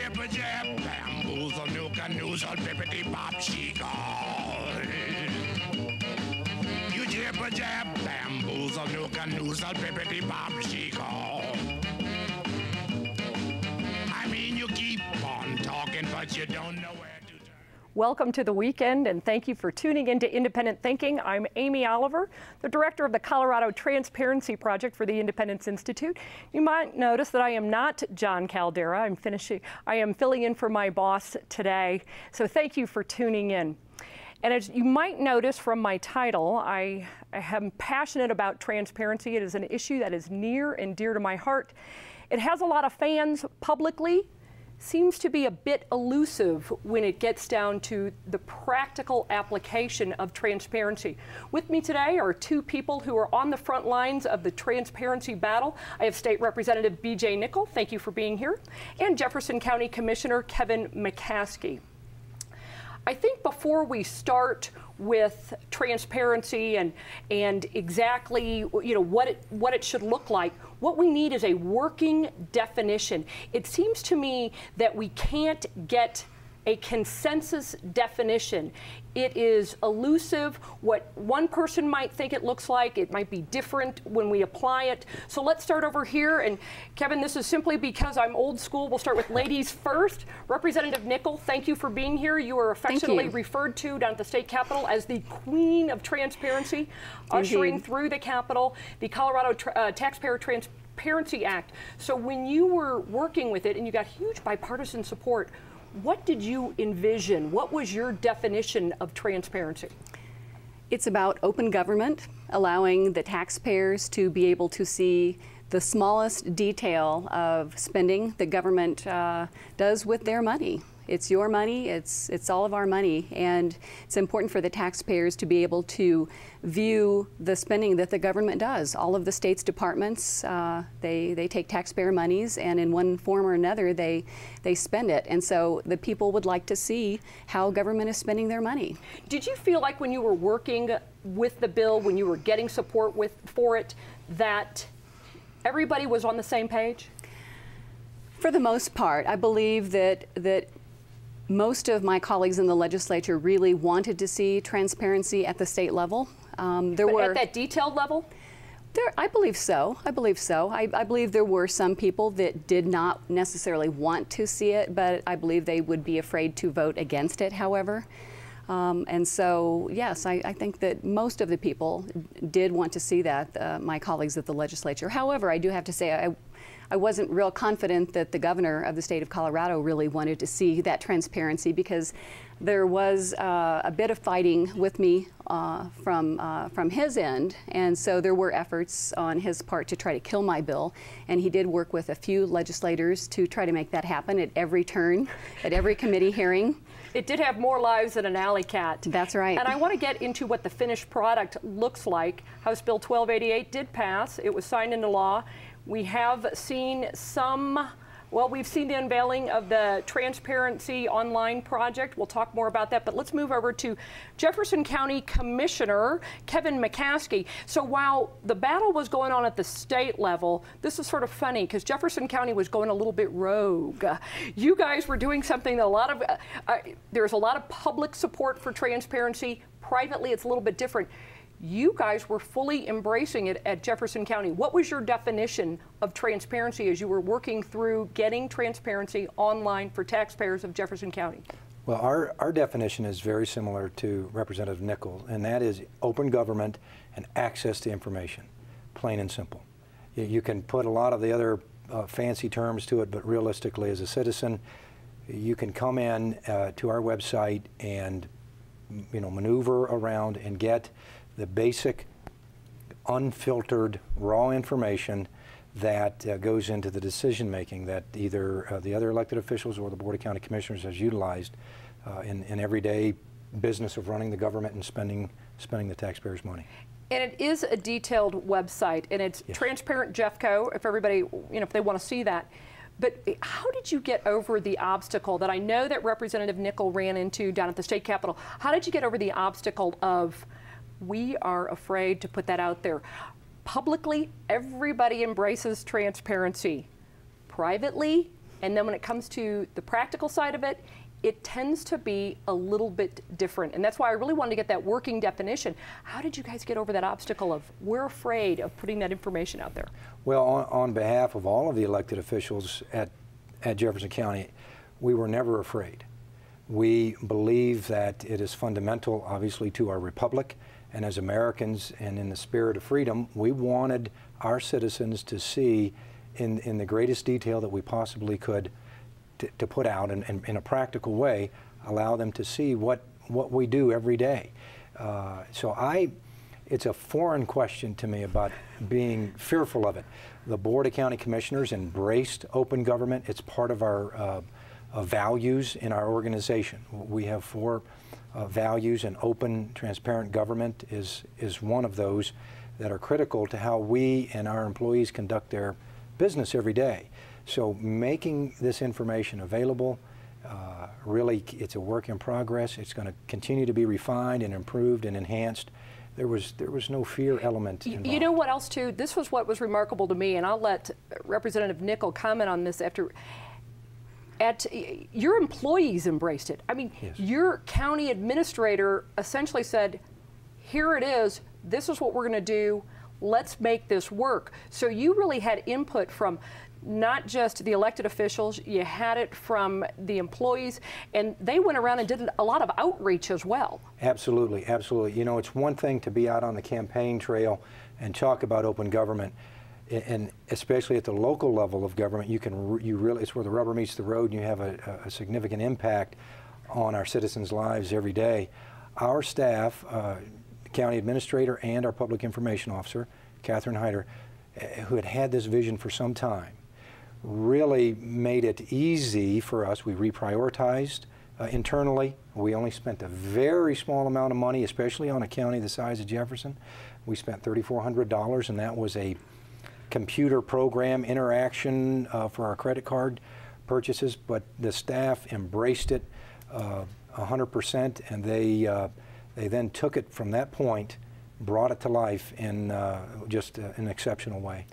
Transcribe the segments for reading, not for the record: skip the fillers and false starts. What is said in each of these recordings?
jibber jab, bamboozle, nooka noozle, bippity bop, she called. You jibber jab, bamboozle, nooka noozle, bippity bop, she called. I mean, you keep on talking, but you don't know where to turn. Welcome to the weekend, and thank you for tuning into Independent Thinking. I'm Amy Oliver, the director of the Colorado Transparency Project for the Independence Institute. You might notice that I am not John Caldera. I am filling in for my boss today, so thank you for tuning in. And as you might notice from my title, I am passionate about transparency. It is an issue that is near and dear to my heart. It has a lot of fans publicly, seems to be a bit elusive when it gets down to the practical application of transparency. With me today are two people who are on the front lines of the transparency battle. I have State Representative B.J. Nickel, thank you for being here, and Jefferson County Commissioner Kevin McCaskey. I think before we start with transparency and exactly what it should look like, what we need is a working definition. It seems to me that we can't get a consensus definition. It is elusive. What one person might think it looks like, it might be different when we apply it. So let's start over here. And Kevin, this is simply because I'm old school. We'll start with ladies first. Representative Nickel, thank you for being here. You are affectionately referred to down at the state capitol as the queen of transparency, ushering through the capitol the Colorado Taxpayer Transparency Act. So when you were working with it and you got huge bipartisan support, what did you envision? What was your definition of transparency? It's about open government, allowing the taxpayers to be able to see the smallest detail of spending the government does with their money. It's your money, it's all of our money, and it's important for the taxpayers to be able to view the spending that the government does. All of the state's departments, they take taxpayer monies, and in one form or another they spend it. And so the people would like to see how government is spending their money. Did you feel like when you were working with the bill, when you were getting support for it, that everybody was on the same page? For the most part, I believe that most of my colleagues in the legislature really wanted to see transparency at the state level. At that detailed level? I believe so. I believe so. I believe there were some people that did not necessarily want to see it, but I believe they would be afraid to vote against it, however. And so, yes, I think that most of the people did want to see that, my colleagues at the legislature. However, I do have to say I wasn't real confident that the governor of the state of Colorado really wanted to see that transparency, because there was a bit of fighting with me from his end, and so there were efforts on his part to try to kill my bill, and he did work with a few legislators to try to make that happen at every turn, at every committee hearing. It did have more lives than an alley cat. That's right. And I want to get into what the finished product looks like. House Bill 1288 did pass. It was signed into law. We have seen we've seen the unveiling of the Transparency Online project. We'll talk more about that, but let's move over to Jefferson County Commissioner Kevin McCaskey. So while the battle was going on at the state level, this is sort of funny because Jefferson County was going a little bit rogue. You guys were doing something that there's a lot of public support for transparency. Privately, it's a little bit different. You guys were fully embracing it at Jefferson County. What was your definition of transparency as you were working through getting transparency online for taxpayers of Jefferson County? Well, our definition is very similar to Representative Nickel, and that is open government and access to information, plain and simple. You can put a lot of the other fancy terms to it, but realistically, as a citizen, you can come in to our website and maneuver around and get the basic, unfiltered, raw information that goes into the decision making that either the other elected officials or the Board of County Commissioners has utilized in everyday business of running the government and spending the taxpayers' money. And it is a detailed website, and it's transparent Jeffco, if everybody, if they want to see that. But how did you get over the obstacle that I know that Representative Nickel ran into down at the state capitol? How did you get over the obstacle of, we are afraid to put that out there? Publicly, everybody embraces transparency. Privately, and then when it comes to the practical side of it, it tends to be a little bit different. And that's why I really wanted to get that working definition. How did you guys get over that obstacle of we're afraid of putting that information out there? Well, on behalf of all of the elected officials at Jefferson County, we were never afraid. We believe that it is fundamental, obviously, to our republic, and as Americans and in the spirit of freedom, we wanted our citizens to see in the greatest detail that we possibly could to put out and in a practical way, allow them to see what we do every day. It's a foreign question to me about being fearful of it. The Board of County Commissioners embraced open government. It's part of our values in our organization. We have 4 values, and open, transparent government is one of those that are critical to how we and our employees conduct their business every day. So making this information available, really, it's a work in progress. It's going to continue to be refined and improved and enhanced. There was no fear element involved. You know what else, too? This was what was remarkable to me, and I'll let Representative Nickel comment on this after. Your employees embraced it. I mean, yes. Your county administrator essentially said, here it is, this is what we're going to do, let's make this work. So you really had input from not just the elected officials, you had it from the employees, and they went around and did a lot of outreach as well. Absolutely, absolutely. You know, it's one thing to be out on the campaign trail and talk about open government, and especially at the local level of government, you really, it's where the rubber meets the road, and you have a significant impact on our citizens' lives every day. Our staff, the county administrator and our public information officer, Catherine Hyder, who had this vision for some time, really made it easy for us. We reprioritized internally. We only spent a very small amount of money, especially on a county the size of Jefferson. We spent $3,400, and that was a computer program interaction for our credit card purchases, but the staff embraced it 100%, and they then took it from that point, brought it to life in just an exceptional way.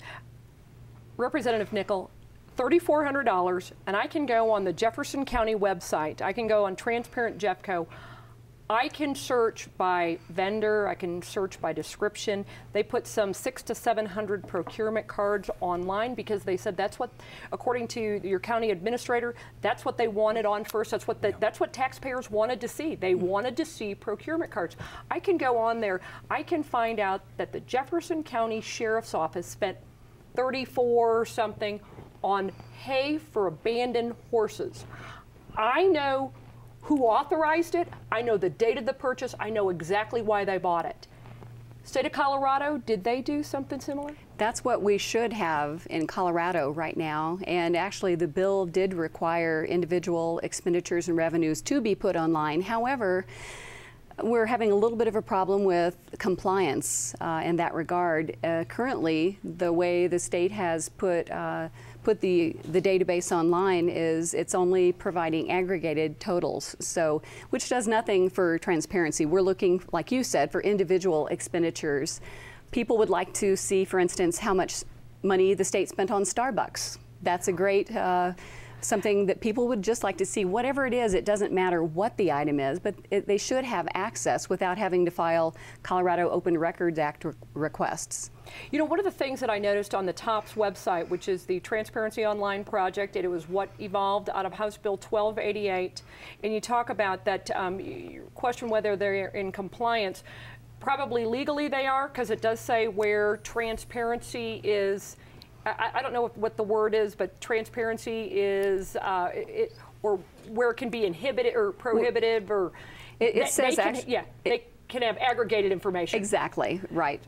Representative Nickel, $3,400, and I can go on the Jefferson County website. I can go on Transparent Jeffco. I can search by vendor. I can search by description. They put some 600 to 700 procurement cards online because they said that's what, according to your county administrator, that's what they wanted on first. That's what taxpayers wanted to see. They wanted to see procurement cards. I can go on there. I can find out that the Jefferson County Sheriff's Office spent 34 something on hay for abandoned horses. I know who authorized it. I know the date of the purchase. I know exactly why they bought it. State of Colorado, did they do something similar? That's what we should have in Colorado right now, and actually the bill did require individual expenditures and revenues to be put online. However, we're having a little bit of a problem with compliance in that regard. Currently, the way the state has put the database online is it's only providing aggregated totals, so which does nothing for transparency. We're looking, like you said, for individual expenditures. People would like to see, for instance, how much money the state spent on Starbucks. That's a great something that people would just like to see. Whatever it is, it doesn't matter what the item is, but they should have access without having to file Colorado Open Records Act requests. You know, one of the things that I noticed on the TOPS website, which is the Transparency Online project, and it was what evolved out of House Bill 1288, and you talk about that, you question whether they're in compliance. Probably legally they are, because it does say where transparency is, I don't know what the word is, but transparency is, or where it can be inhibited or prohibited, or it says they can have aggregated information. Exactly, right.